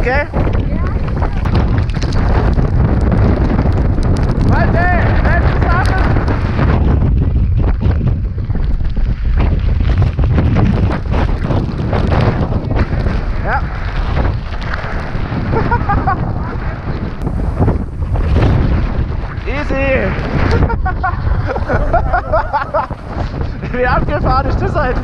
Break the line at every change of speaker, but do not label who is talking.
gell? Malte, letzte Sache. Ja. Easy. Wie abgefahren ist das eigentlich?